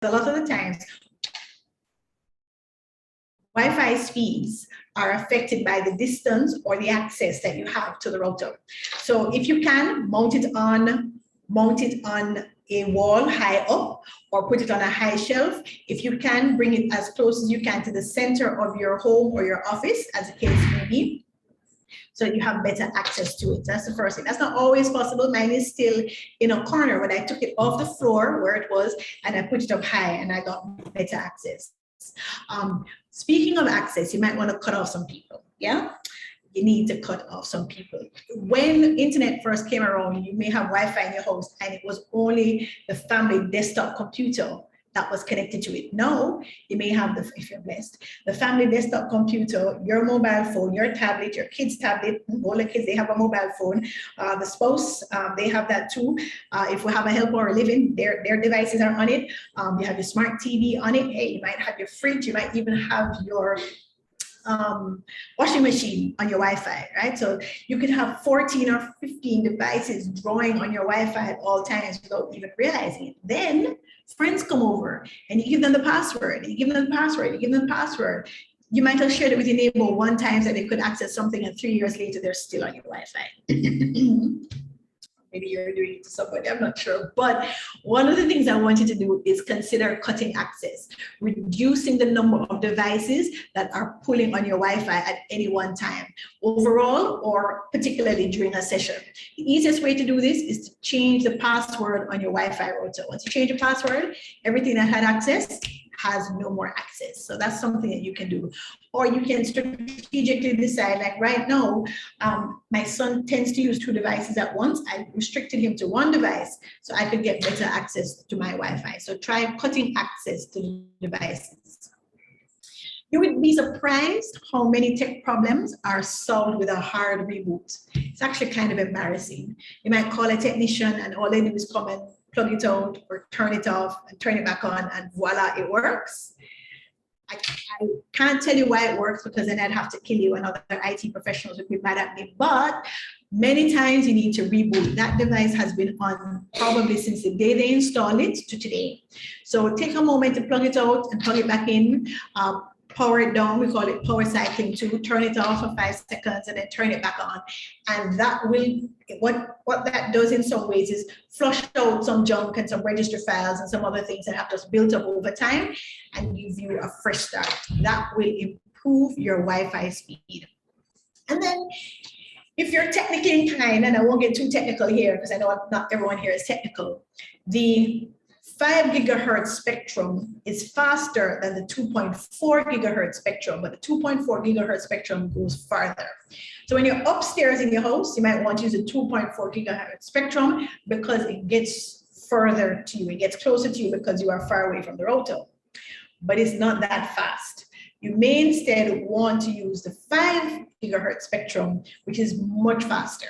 a lot of the times Wi-Fi speeds are affected by the distance or the access that you have to the router. So if you can, mount it on a wall high up or put it on a high shelf. If you can, bring it as close as you can to the center of your home or your office, as the case may be, so you have better access to it. That's the first thing. That's not always possible. Mine is still in a corner, but I took it off the floor where it was and I put it up high and I got better access. Speaking of access, you might want to cut off some people, yeah? You need to cut off some people. When internet first came around, you may have Wi-Fi in your house and it was only the family desktop computer that was connected to it. Now, you may have, if you're blessed, the family desktop computer, your mobile phone, your tablet, your kid's tablet. All the kids, they have a mobile phone. The spouse, they have that too. If we have a helper or a living, their devices are on it. You have your smart TV on it. Hey, you might have your fridge. You might even have your washing machine on your Wi-Fi, right? So you could have 14 or 15 devices drawing on your Wi-Fi at all times without even realizing it. Then friends come over and you give them the password, you give them the password. You might have shared it with your neighbor one time that they could access something and 3 years later, they're still on your Wi-Fi. Maybe you're doing it to somebody, I'm not sure. But one of the things I want you to do is consider cutting access, reducing the number of devices that are pulling on your Wi-Fi at any one time, overall or particularly during a session. The easiest way to do this is to change the password on your Wi-Fi router. Once you change the password, everything that had access has no more access. So that's something that you can do. Or you can strategically decide, like right now, my son tends to use 2 devices at once. I restricted him to 1 device so I could get better access to my Wi-Fi. So try cutting access to the devices. You would be surprised how many tech problems are solved with a hard reboot. It's actually kind of embarrassing. You might call a technician and all they do is come and plug it out or turn it off and turn it back on and voila, it works. I can't tell you why it works because then I'd have to kill you and other IT professionals would be mad at me. But many times you need to reboot. That device has been on probably since the day they installed it to today. So take a moment to plug it out and plug it back in. Power it down, we call it power cycling too, turn it off for 5 seconds and then turn it back on. And that will, what that does in some ways is flush out some junk and some registry files and some other things that have just built up over time and give you a fresh start. That will improve your Wi-Fi speed. And then if you're technically inclined, and I won't get too technical here because I know not everyone here is technical, the 5 gigahertz spectrum is faster than the 2.4 gigahertz spectrum, but the 2.4 gigahertz spectrum goes farther. So when you're upstairs in your house, you might want to use a 2.4 gigahertz spectrum because it gets further to you. It gets closer to you because you are far away from the router, but it's not that fast. You may instead want to use the 5 gigahertz spectrum, which is much faster.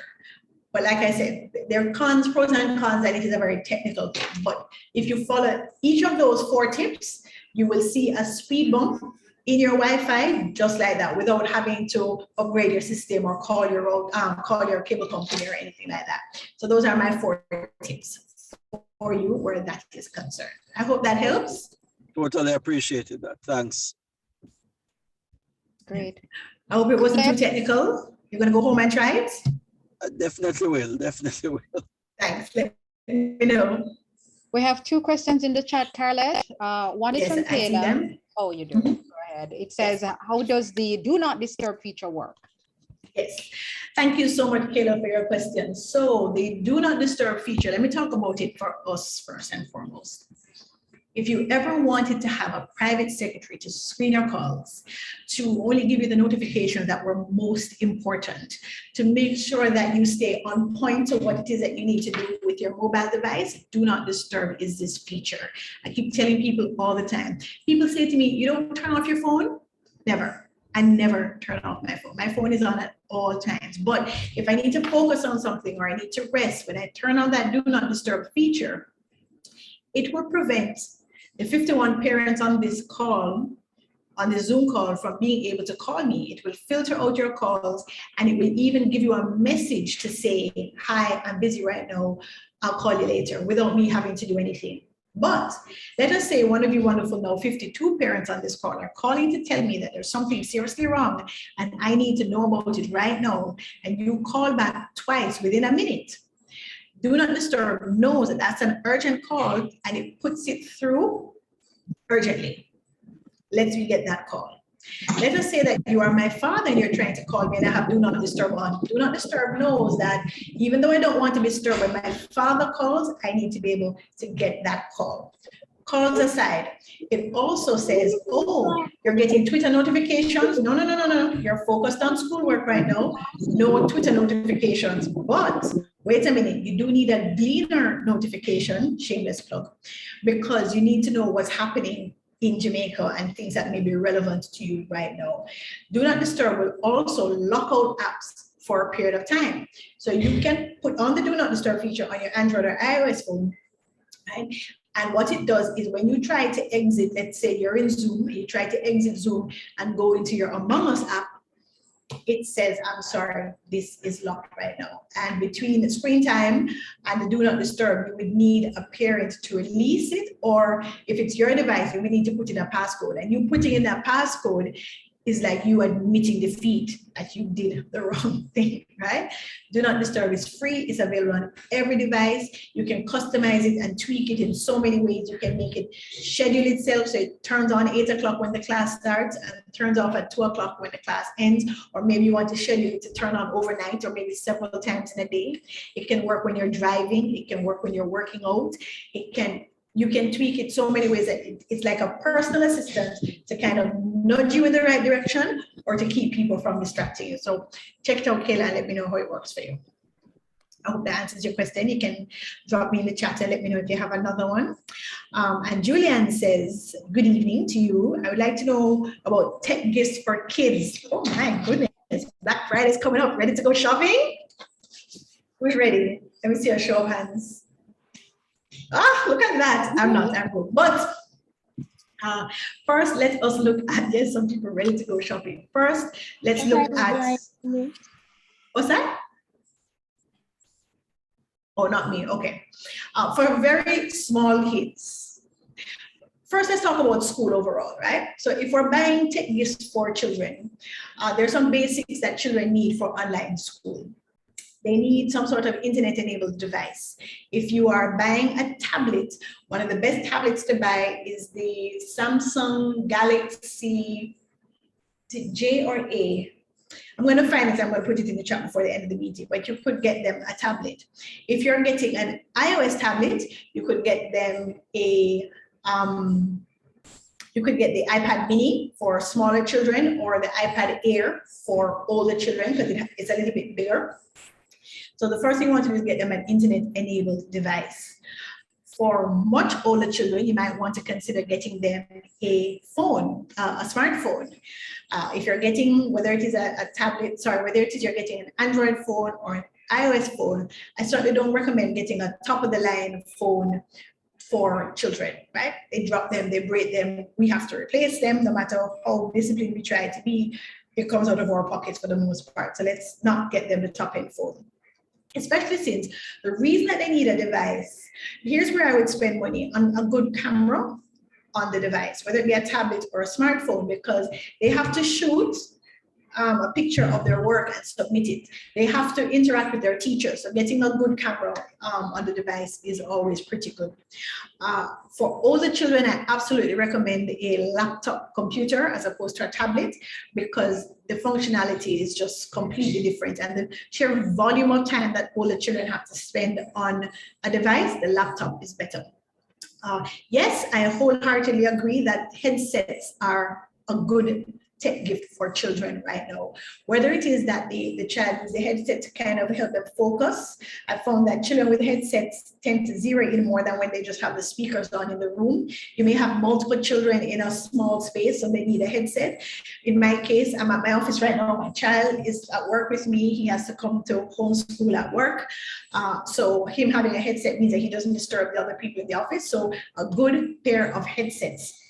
But like I said, there are cons, pros and cons, and it is a very technical thing. But if you follow each of those 4 tips, you will see a speed bump in your Wi-Fi just like that without having to upgrade your system or call your cable company or anything like that. So those are my 4 tips for you where that is concerned. I hope that helps. Totally appreciated that. Thanks. Great. I hope it wasn't too technical. You're going to go home and try it? I definitely will. Definitely will. Thanks. Let me know. We have 2 questions in the chat, Carlette. One is from Taylor. Oh, you do. Go ahead. It says, how does the do not disturb feature work? Yes. Thank you so much, Kayla, for your question. So the do not disturb feature, let me talk about it for us first and foremost. If you ever wanted to have a private secretary to screen your calls, to only give you the notifications that were most important, to make sure that you stay on point to what it is that you need to do with your mobile device, do not disturb is this feature. I keep telling people all the time. People say to me, you don't turn off your phone? Never. I never turn off my phone. My phone is on at all times. But if I need to focus on something or I need to rest, when I turn on that do not disturb feature, it will prevent the 51 parents on this call, on the Zoom call, from being able to call me. It will filter out your calls and it will even give you a message to say, hi, I'm busy right now, I'll call you later, without me having to do anything. But let us say one of you wonderful now 52 parents on this call are calling to tell me that there's something seriously wrong and I need to know about it right now. And you call back twice within a minute. Do Not Disturb knows that that's an urgent call and it puts it through urgently. Let's me get that call. Let us say that you are my father and you're trying to call me and I have Do Not Disturb on. Do Not Disturb knows that even though I don't want to be disturbed, when my father calls, I need to be able to get that call. Calls aside, it also says, oh, you're getting Twitter notifications. No. You're focused on schoolwork right now. No Twitter notifications. But wait a minute, you do need a Gleaner notification, shameless plug, because you need to know what's happening in Jamaica and things that may be relevant to you right now. Do Not Disturb will also lock out apps for a period of time. So you can put on the Do Not Disturb feature on your Android or iOS phone, right? And what it does is when you try to exit, let's say you're in Zoom, you try to exit Zoom and go into your Among Us app, it says, I'm sorry, this is locked right now. And between the screen time and the Do Not Disturb, you would need a parent to release it, or if it's your device, you would need to put in a passcode. And you putting in that passcode is like you admitting defeat that you did the wrong thing, right? Do Not Disturb is free, it's available on every device. You can customize it and tweak it in so many ways. You can make it schedule itself so it turns on 8 o'clock when the class starts and turns off at 2 o'clock when the class ends, or maybe you want to schedule it to turn on overnight or maybe several times in a day. It can work when you're driving, it can work when you're working out, you can tweak it so many ways that it's like a personal assistant to kind of nudge you in the right direction or to keep people from distracting you. So check it out, Kayla, and let me know how it works for you. I hope that answers your question. You can drop me in the chat and let me know if you have another one. And Julian says, good evening to you. I would like to know about tech gifts for kids. Oh my goodness, Black Friday is coming up. Ready to go shopping? Who's ready? Let me see a show of hands. Ah, look at that. I'm good. But first, let us look at, there's some people ready to go shopping. First, let's look at, what's that? Oh, not me, okay. For very small kids, first let's talk about school overall, right? So if we're buying tech gifts for children, there's some basics that children need for online school. They need some sort of internet-enabled device. If you are buying a tablet, one of the best tablets to buy is the Samsung Galaxy J or A. I'm going to find it, I'm going to put it in the chat before the end of the meeting, but you could get them a tablet. If you're getting an iOS tablet, you could get them the iPad mini for smaller children or the iPad Air for older children because it's a little bit bigger. So the first thing you want to do is get them an internet-enabled device. For much older children, you might want to consider getting them a phone, a smartphone. If you're getting, whether it is a tablet, whether it is you're getting an Android phone or an iOS phone, I certainly don't recommend getting a top-of-the-line phone for children, right? They drop them, they break them, we have to replace them, no matter how disciplined we try to be, it comes out of our pockets for the most part. So let's not get them the top-end phone. Especially since the reason that they need a device, here's where I would spend money on a good camera on the device, whether it be a tablet or a smartphone, because they have to shoot a picture of their work and submit it. They have to interact with their teachers. So getting a good camera on the device is always pretty good. For older children, I absolutely recommend a laptop computer as opposed to a tablet because the functionality is just completely different. And the sheer volume of time that older children have to spend on a device, the laptop is better. Yes, I wholeheartedly agree that headsets are a good tech gift for children right now. Whether it is that the child uses the headset to kind of help them focus, I found that children with headsets tend to zero in more than when they just have the speakers on in the room. You may have multiple children in a small space, so they need a headset. In my case, I'm at my office right now. My child is at work with me. He has to come to homeschool at work. So him having a headset means that he doesn't disturb the other people in the office. So a good pair of headsets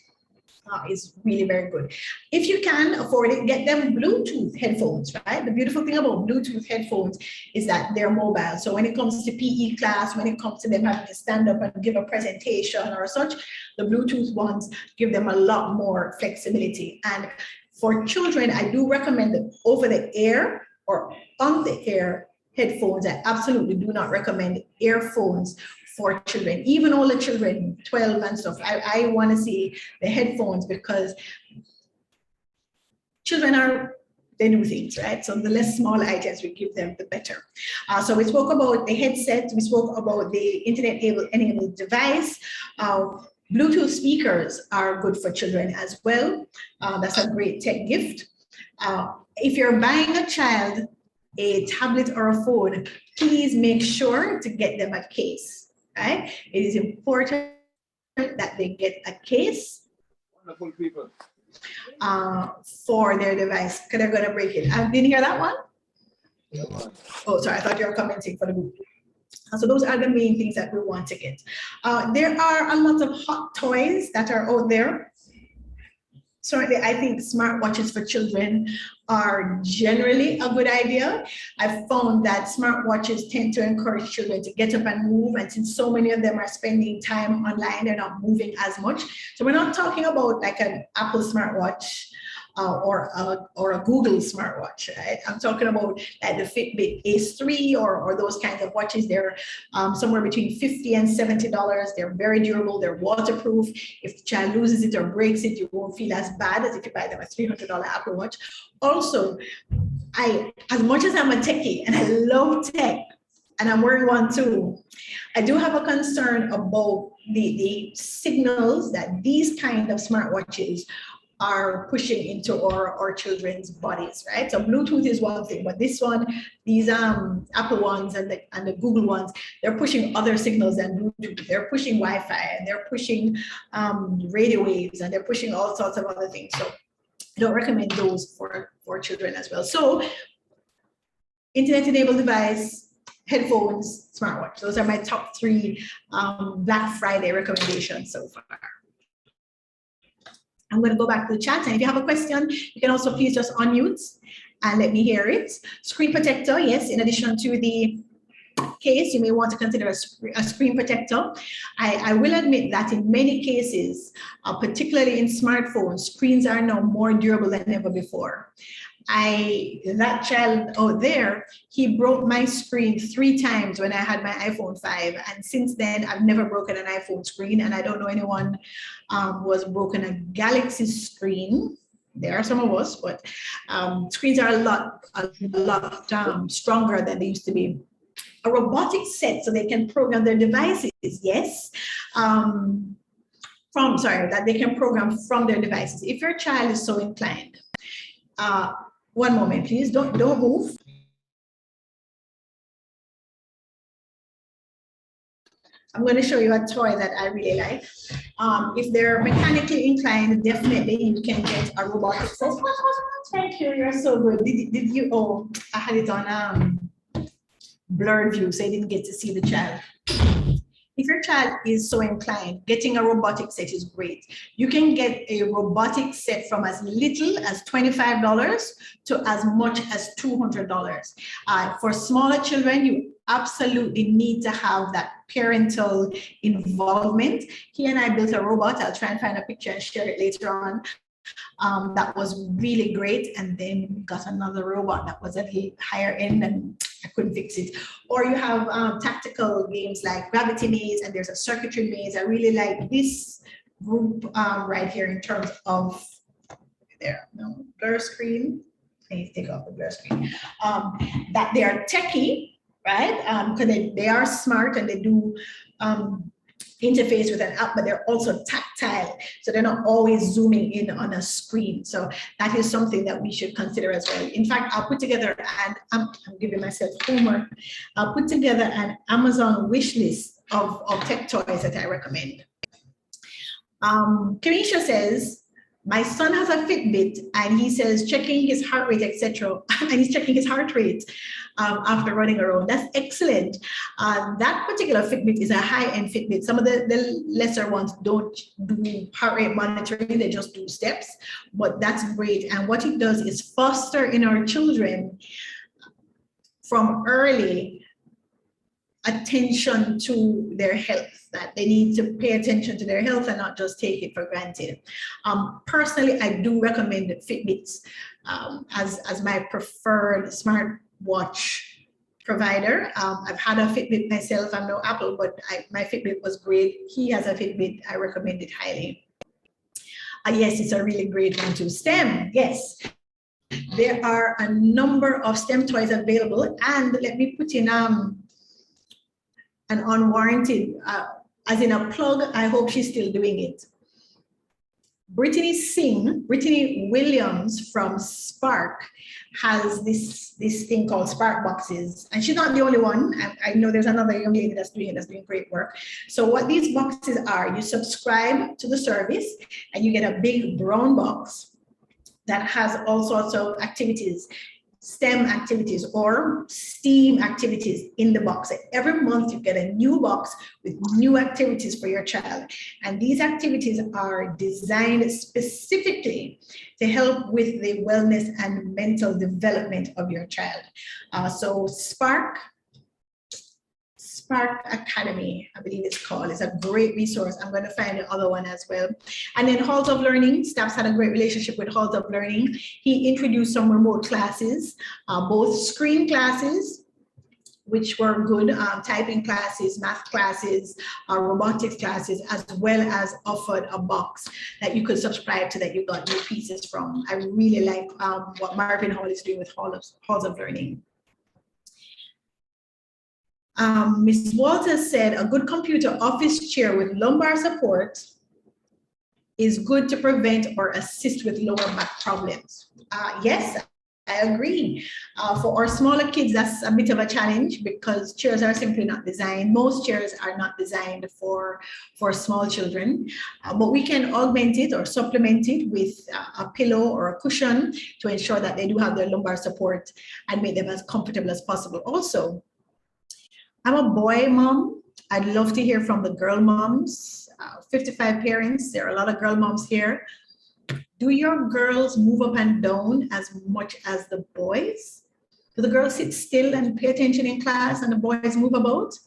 is really very good. If you can afford it, get them Bluetooth headphones, right? The beautiful thing about Bluetooth headphones is that they're mobile. So when it comes to PE class, when it comes to them having to stand up and give a presentation or such, the Bluetooth ones give them a lot more flexibility. And for children, I do recommend the over-the-air or on-the-air headphones. I absolutely do not recommend earphones for children, even older children, 12 and stuff. I want to see the headphones because children they do things, right? So the less small items we give them, the better. So we spoke about the headset, we spoke about the internet-enabled device. Bluetooth speakers are good for children as well. That's a great tech gift. If you're buying a child a tablet or a phone, please make sure to get them a case. Right? It is important that they get a case for their device because they're going to break it. I didn't hear that one? Oh, sorry, I thought you were commenting for the group. So those are the main things that we want to get. There are a lot of hot toys that are out there. Certainly, I think smartwatches for children are generally a good idea. I've found that smartwatches tend to encourage children to get up and move, and since so many of them are spending time online, they're not moving as much. So we're not talking about like an Apple smartwatch or a Google smartwatch, right? I'm talking about like the Fitbit Ace 3 or those kinds of watches. They're somewhere between $50 and $70. They're very durable, they're waterproof. If the child loses it or breaks it, you won't feel as bad as if you buy them a $300 Apple Watch. Also, as much as I'm a techie and I love tech, and I'm wearing one too, I do have a concern about the signals that these kind of smartwatches are pushing into our children's bodies, right? So Bluetooth is one thing, but this one, these Apple ones and the Google ones, they're pushing other signals than Bluetooth. They're pushing Wi-Fi and they're pushing radio waves and they're pushing all sorts of other things. So I don't recommend those for children as well. So internet-enabled device, headphones, smartwatch. Those are my top 3 Black Friday recommendations so far. I'm going to go back to the chat, and if you have a question, you can also please just unmute and let me hear it. Screen protector, yes, in addition to the case, you may want to consider a screen protector. I will admit that in many cases, particularly in smartphones, screens are now more durable than ever before. That child out there, he broke my screen 3 times when I had my iPhone 5. And since then, I've never broken an iPhone screen. And I don't know anyone who has broken a Galaxy screen. There are some of us, but screens are a lot stronger than they used to be. A robotic set so they can program their devices, yes. That they can program from their devices. If your child is so inclined. One moment, please. Don't move. I'm going to show you a toy that I really like. If they're mechanically inclined, definitely you can get a robotic set. Thank you. You're so good. Did you? Oh, I had it on blurred view, so I didn't get to see the child. If your child is so inclined, getting a robotic set is great. You can get a robotic set from as little as $25 to as much as $200. For smaller children, you absolutely need to have that parental involvement. He and I built a robot. I'll try and find a picture and share it later on. That was really great, and then we got another robot that was at the higher end and I couldn't fix it. Or you have tactical games like Gravity Maze, and there's a circuitry maze. I really like this group right here in terms of blur screen. I need to take off the blur screen. That they are techie, right? Because they are smart and they do interface with an app, but they're also tactile. So they're not always zooming in on a screen. So that is something that we should consider as well. In fact, I'll put together, and I'm giving myself homework, I'll put together an Amazon wish list of tech toys that I recommend. Kanisha says, My son has a Fitbit and he says checking his heart rate, etc. And he's checking his heart rate after running around. That's excellent. That particular Fitbit is a high-end Fitbit. Some of the lesser ones don't do heart rate monitoring, they just do steps, but that's great. And what it does is foster in our children from early attention to their health, that they need to pay attention to their health and not just take it for granted. Personally, I do recommend Fitbits as my preferred smartwatch provider. I've had a Fitbit myself. I'm no Apple, but my Fitbit was great. He has a Fitbit. I recommend it highly. Yes, it's a really great one too. STEM, yes. There are a number of STEM toys available, and let me put in an unwarranted, as in a plug, I hope she's still doing it. Brittany Williams from Spark has this thing called Spark boxes, and she's not the only one. I know there's another young lady that's doing great work. So what these boxes are, you subscribe to the service and you get a big brown box that has all sorts of activities, STEM activities or STEAM activities in the box. Every month you get a new box with new activities for your child. And these activities are designed specifically to help with the wellness and mental development of your child. So Spark Academy, I believe it's called. It's a great resource. I'm going to find the other one as well. And then Halls of Learning, Staff's had a great relationship with Halls of Learning. He introduced some remote classes, both screen classes, which were good, typing classes, math classes, robotics classes, as well as offered a box that you could subscribe to that you got new pieces from. I really like what Marvin Hall is doing with Halls of Learning. Ms. Walters said a good computer office chair with lumbar support is good to prevent or assist with lower back problems. Yes, I agree. For our smaller kids, that's a bit of a challenge because chairs are simply not designed. Most chairs are not designed for small children, but we can augment it or supplement it with a pillow or a cushion to ensure that they do have their lumbar support and make them as comfortable as possible. Also, I'm a boy mom. I'd love to hear from the girl moms, 55 parents. There are a lot of girl moms here. Do your girls move up and down as much as the boys? Do the girls sit still and pay attention in class and the boys move about?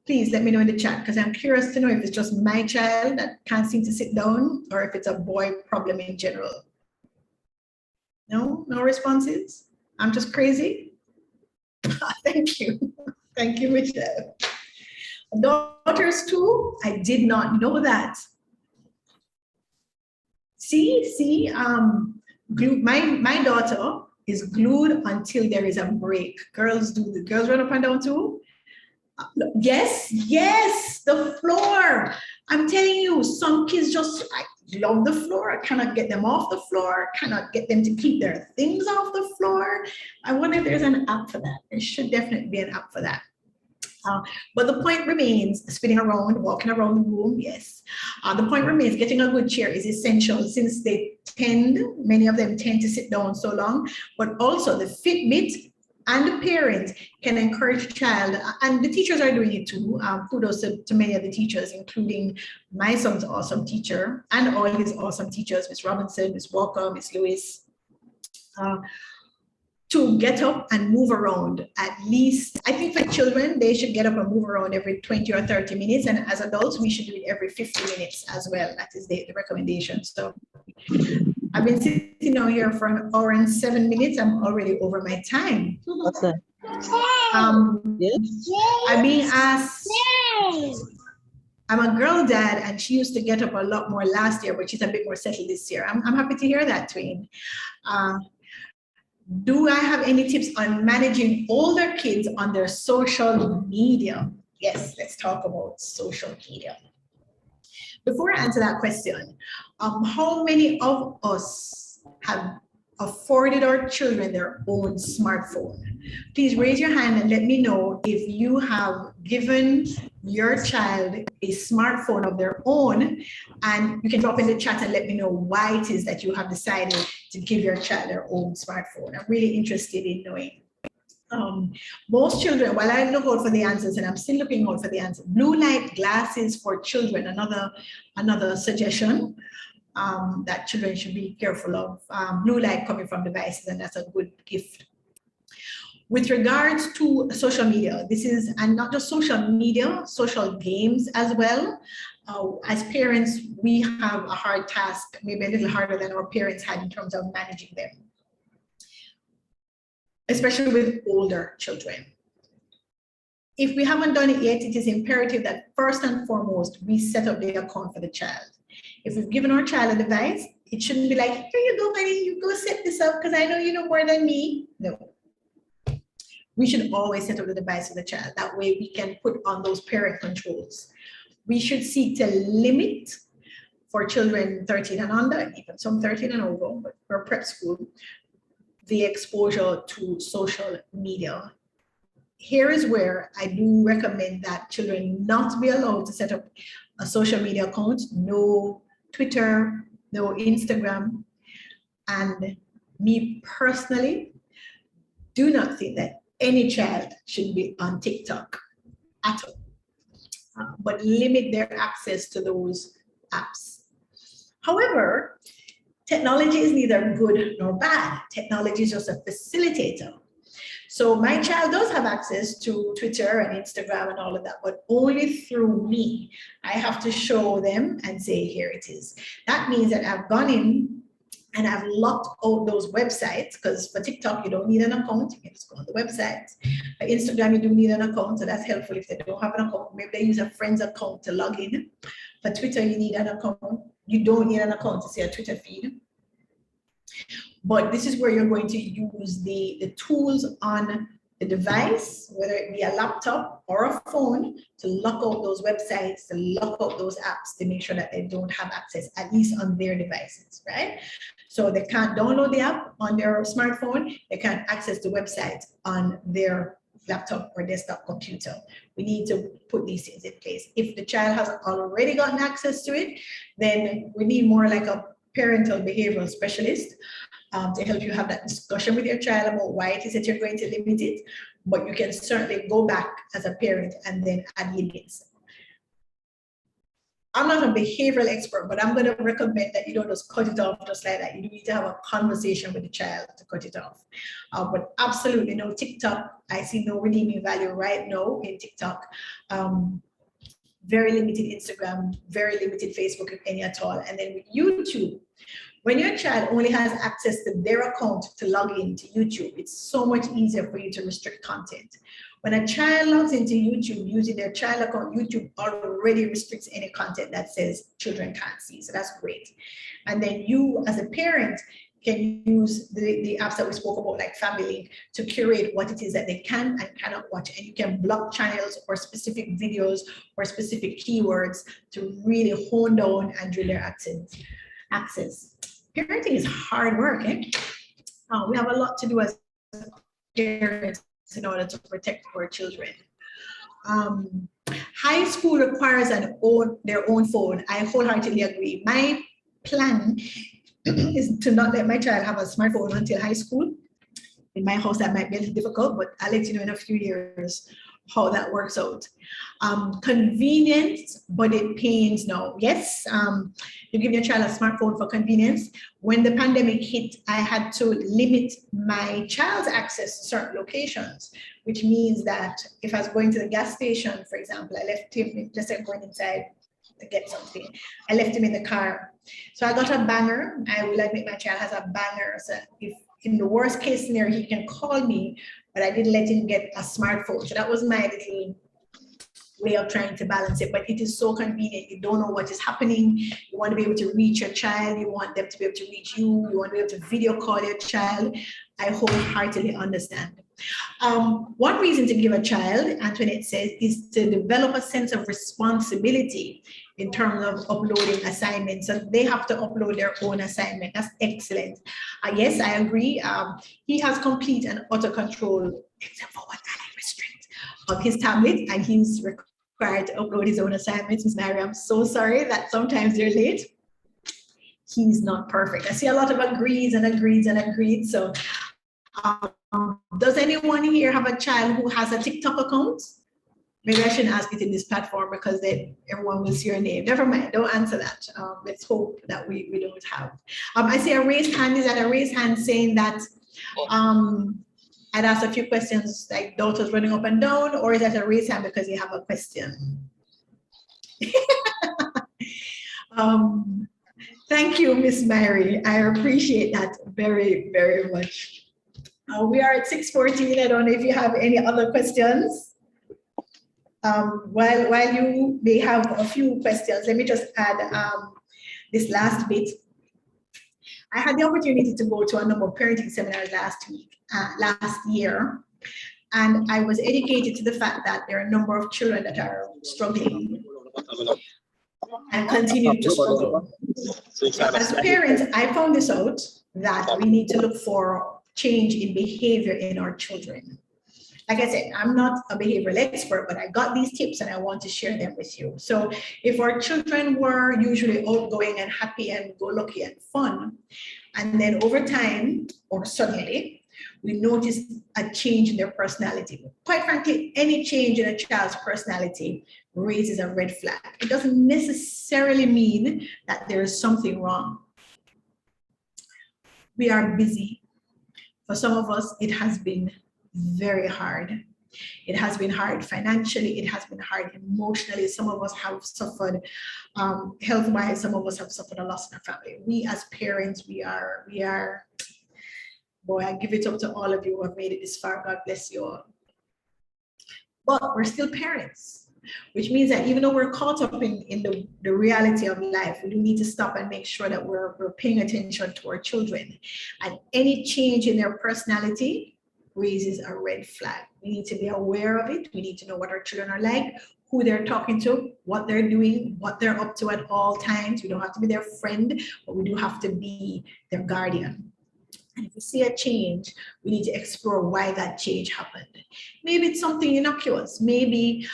Please let me know in the chat because I'm curious to know if it's just my child that can't seem to sit down or if it's a boy problem in general. No responses? I'm just crazy? Thank you. Thank you, Michelle. Daughters too? I did not know that. See, my daughter is glued until there is a break. Girls run up and down too? Yes, the floor. I'm telling you, some kids I love the floor. I cannot get them off the floor. Cannot get them to keep their things off the floor. I wonder if there's an app for that. There should definitely be an app for that. But the point remains, spinning around, walking around the room, yes. The point remains, getting a good chair is essential since many of them tend to sit down so long, but also the Fitbit and the parent can encourage child, and the teachers are doing it too. Kudos to many of the teachers, including my son's awesome teacher and all his awesome teachers, Ms. Robinson, Ms. Walker, Ms. Lewis, to get up and move around. At least, I think for children, they should get up and move around every 20 or 30 minutes. And as adults, we should do it every 50 minutes as well. That is the recommendation. So I've been sitting down here for 1 hour and 7 minutes. I'm already over my time. What's that? Yes. I'm being asked, I'm a girl dad and she used to get up a lot more last year, but she's a bit more settled this year. I'm happy to hear that, Twin. Do I have any tips on managing older kids on their social media? Yes, let's talk about social media. Before I answer that question, how many of us have afforded our children their own smartphone? Please raise your hand and let me know if you have given your child a smartphone of their own, and you can drop in the chat and let me know why it is that you have decided to give your child their own smartphone. I'm really interested in knowing. Most children, while I look out for the answers, and I'm still looking out for the answer, blue light glasses for children, another suggestion that children should be careful of. Blue light coming from devices, and that's a good gift. With regards to social media, this is, and not just social media, social games as well. As parents, we have a hard task, maybe a little harder than our parents had in terms of managing them, especially with older children. If we haven't done it yet, it is imperative that first and foremost, we set up the account for the child. If we've given our child a device, it shouldn't be like, here you go, buddy, you go set this up because I know you know more than me. No. We should always set up the device for the child. That way we can put on those parent controls. We should seek to limit for children 13 and under, even some 13 and over, but for prep school, the exposure to social media. Here is where I do recommend that children not be allowed to set up a social media account, no Twitter, no Instagram. And me personally, do not think that any child should be on TikTok at all, but limit their access to those apps. However, technology is neither good nor bad. Technology is just a facilitator. So my child does have access to Twitter and Instagram and all of that, but only through me. I have to show them and say, here it is. That means that I've gone in and I've locked out those websites, because for TikTok, you don't need an account. You can just go on the website. For Instagram, you do need an account, so that's helpful if they don't have an account. Maybe they use a friend's account to log in. For Twitter, you need an account. You don't need an account to see a Twitter feed. But this is where you're going to use the tools on the device, whether it be a laptop or a phone, to lock out those websites, to lock out those apps, to make sure that they don't have access, at least on their devices, right? So they can't download the app on their smartphone, they can't access the website on their laptop or desktop computer. We need to put these things in place. If the child has already gotten access to it, then we need more like a parental behavioral specialist to help you have that discussion with your child about why it is that you're going to limit it. But you can certainly go back as a parent and then add limits. I'm not a behavioral expert, but I'm going to recommend that you don't just cut it off just like that. You need to have a conversation with the child to cut it off. But absolutely no TikTok. I see no redeeming value right now in TikTok. Very limited Instagram, very limited Facebook, if any at all. And then with YouTube, when your child only has access to their account to log into YouTube, it's so much easier for you to restrict content. When a child logs into YouTube using their child account, YouTube already restricts any content that says children can't see. So that's great. And then you as a parent can use the apps that we spoke about, like Family Link, to curate what it is that they can and cannot watch. And you can block channels or specific videos or specific keywords to really hone down and drill their access. Parenting is hard work, eh? We have a lot to do as parents in order to protect our children. High school requires their own phone. I wholeheartedly agree. My plan is to not let my child have a smartphone until high school. In my house, that might be a little difficult, but I'll let you know in a few years how that works out. Convenience, but it pains now. Yes, you give your child a smartphone for convenience. When the pandemic hit, I had to limit my child's access to certain locations, which means that if I was going to the gas station, for example, I left him, just like going inside to get something, I left him in the car. So I got a banger. I will admit my child has a banger. So if in the worst case scenario, he can call me, but I didn't let him get a smartphone. So that was my little way of trying to balance it. But it is so convenient. You don't know what is happening. You want to be able to reach your child. You want them to be able to reach you. You want to be able to video call your child. I wholeheartedly understand. One reason to give a child, Antoinette says, is to develop a sense of responsibility in terms of uploading assignments. So they have to upload their own assignment. That's excellent. Yes, I agree. He has complete and utter control, except for what I restrict, of his tablet, and he's required to upload his own assignments. Miss Mary, I'm so sorry that sometimes they're late. He's not perfect. I see a lot of agrees and agrees and agreed. So does anyone here have a child who has a TikTok account? Maybe I shouldn't ask it in this platform because then everyone will see your name. Never mind, don't answer that. Let's hope that we don't have. I see a raised hand. Is that a raised hand saying that I'd asked a few questions like daughters running up and down, or is that a raised hand because you have a question? Thank you, Miss Mary. I appreciate that very, very much. We are at 6:14. I don't know if you have any other questions. While you may have a few questions, let me just add this last bit. I had the opportunity to go to a number of parenting seminars last year, and I was educated to the fact that there are a number of children that are struggling and continue to struggle. As parents, I found this out, that we need to look for change in behavior in our children. Like I said, I'm not a behavioral expert, but I got these tips and I want to share them with you. So if our children were usually outgoing and happy and go-lucky and fun, and then over time or suddenly, we notice a change in their personality. Quite frankly, any change in a child's personality raises a red flag. It doesn't necessarily mean that there is something wrong. We are busy. For some of us, it has been very hard. It has been hard financially. It has been hard emotionally. Some of us have suffered health-wise. Some of us have suffered a loss in our family. We as parents, we are, boy, I give it up to all of you who have made it this far. God bless you all. But we're still parents, which means that even though we're caught up in the reality of life, we do need to stop and make sure that we're paying attention to our children. And any change in their personality raises a red flag. We need to be aware of it. We need to know what our children are like, who they're talking to, what they're doing, what they're up to at all times. We don't have to be their friend, but we do have to be their guardian. And if we see a change, we need to explore why that change happened. Maybe it's something innocuous. Maybe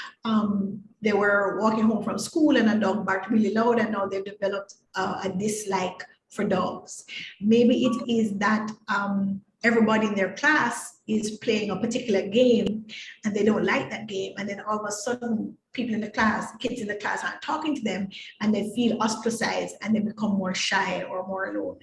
they were walking home from school and a dog barked really loud and now they've developed a dislike for dogs. Maybe it is that everybody in their class is playing a particular game and they don't like that game. And then all of a sudden, people in the class, kids in the class aren't talking to them and they feel ostracized and they become more shy or more alone.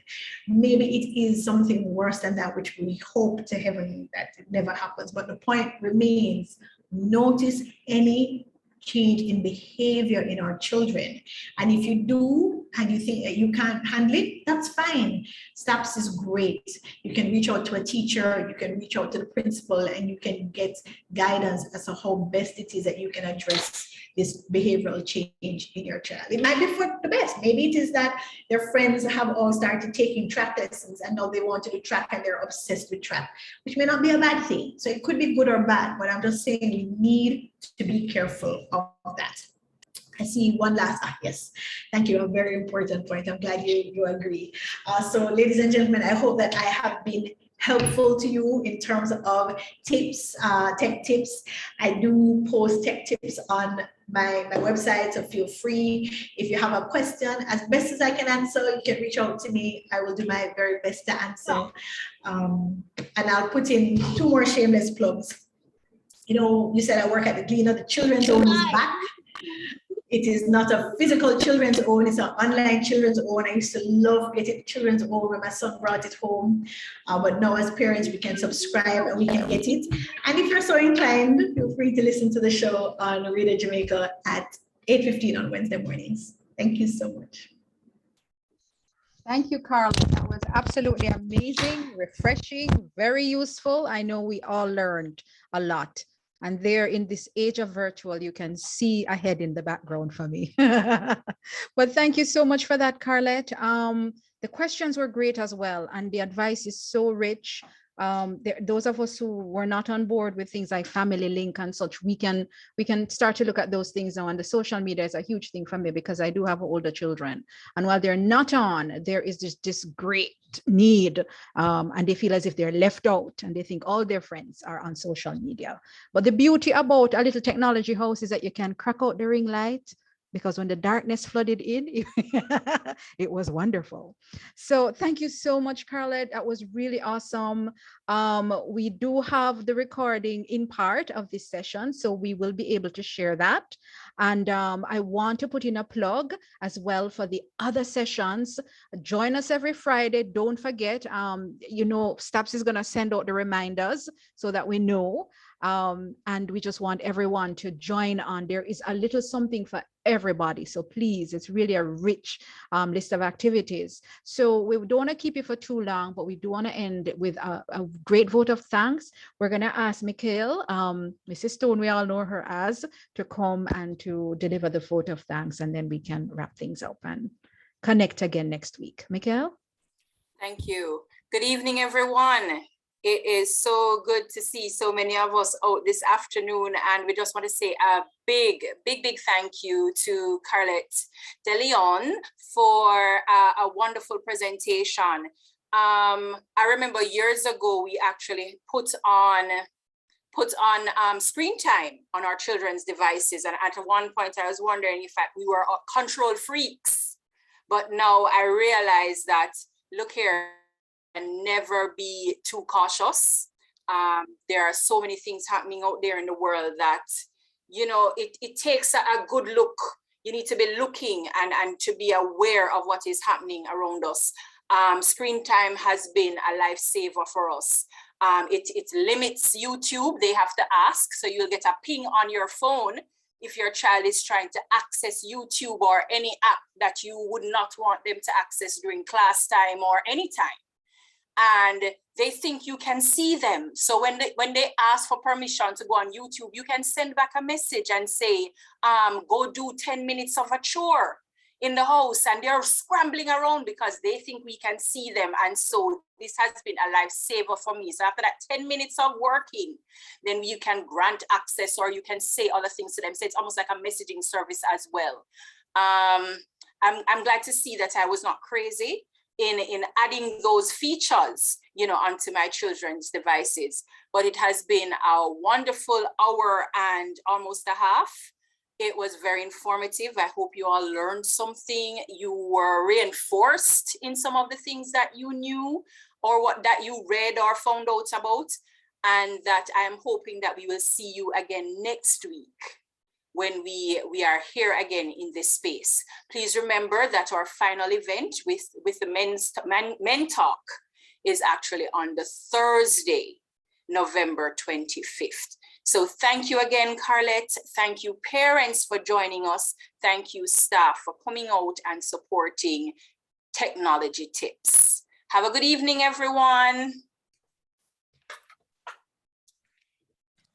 Maybe it is something worse than that, which we hope to heaven that it never happens. But the point remains, notice any change in behavior in our children. And if you do, and you think that you can't handle it, that's fine. STAPS is great. You can reach out to a teacher, you can reach out to the principal, and you can get guidance as to how best it is that you can address this behavioral change in your child. It might be for the best. Maybe it is that their friends have all started taking track lessons and now they want to do track and they're obsessed with track, which may not be a bad thing. So it could be good or bad, but I'm just saying we need to be careful of that. I see one last, yes, thank you, a very important point. I'm glad you agree. So ladies and gentlemen, I hope that I have been helpful to you in terms of tips, tech tips. I do post tech tips on my website, so feel free. If you have a question, as best as I can answer, you can reach out to me. I will do my very best to answer. And I'll put in 2 more shameless plugs. You know, you said I work at the Deleon, the children's zone is back. It is not a physical children's own, it's an online children's own. I used to love getting children's own when my son brought it home. But now as parents, we can subscribe and we can get it. And if you're so inclined, feel free to listen to the show on Radio Jamaica at 8:15 on Wednesday mornings. Thank you so much. Thank you, Carl. That was absolutely amazing, refreshing, very useful. I know we all learned a lot. And there in this age of virtual, you can see ahead in the background for me. But thank you so much for that, Carlette. The questions were great as well. And the advice is so rich. those of us who were not on board with things like Family Link and such, we can start to look at those things now. And the social media is a huge thing for me because I do have older children. And while they're not on, there is this great need, and they feel as if they're left out, and they think all their friends are on social media. But the beauty about a little technology house is that you can crack out the ring light, because when the darkness flooded in, it was wonderful. So thank you so much, Carlette. That was really awesome. We do have the recording in part of this session, so we will be able to share that. And I want to put in a plug as well for the other sessions. Join us every Friday. Don't forget, STAPS is going to send out the reminders so that we know. And we just want everyone to join on. There is a little something for everybody. So please, it's really a rich list of activities. So we don't want to keep you for too long, but we do want to end with a great vote of thanks. We're going to ask Mikhail, Mrs. Stone, we all know her as, to come and to deliver the vote of thanks, and then we can wrap things up and connect again next week. Mikhail? Thank you. Good evening, everyone. It is so good to see so many of us out this afternoon, and we just want to say a big thank you to Carlette Deleon for a wonderful presentation. I remember years ago we actually put on screen time on our children's devices, and at one point I was wondering if we were control freaks, but now I realize that, look here, and never be too cautious. There are so many things happening out there in the world that, it takes a good look. You need to be looking and to be aware of what is happening around us. Screen time has been a lifesaver for us. It limits YouTube. They have to ask, so you'll get a ping on your phone if your child is trying to access YouTube or any app that you would not want them to access during class time or any time. And they think you can see them. So when they ask for permission to go on YouTube, you can send back a message and say, go do 10 minutes of a chore in the house, and they're scrambling around because they think we can see them. And so this has been a lifesaver for me. So after that 10 minutes of working, then you can grant access or you can say other things to them. So it's almost like a messaging service as well. I'm glad to see that I was not crazy in adding those features, onto my children's devices. But it has been a wonderful hour and almost a half. It was very informative. I hope you all learned something. You were reinforced in some of the things that you knew or that you read or found out about. And that I am hoping that we will see you again next week when we are here again in this space. Please remember that our final event with the Men Talk is actually on the Thursday, November 25th. So thank you again, Carlette. Thank you, parents, for joining us. Thank you, staff, for coming out and supporting Technology Tips. Have a good evening, everyone.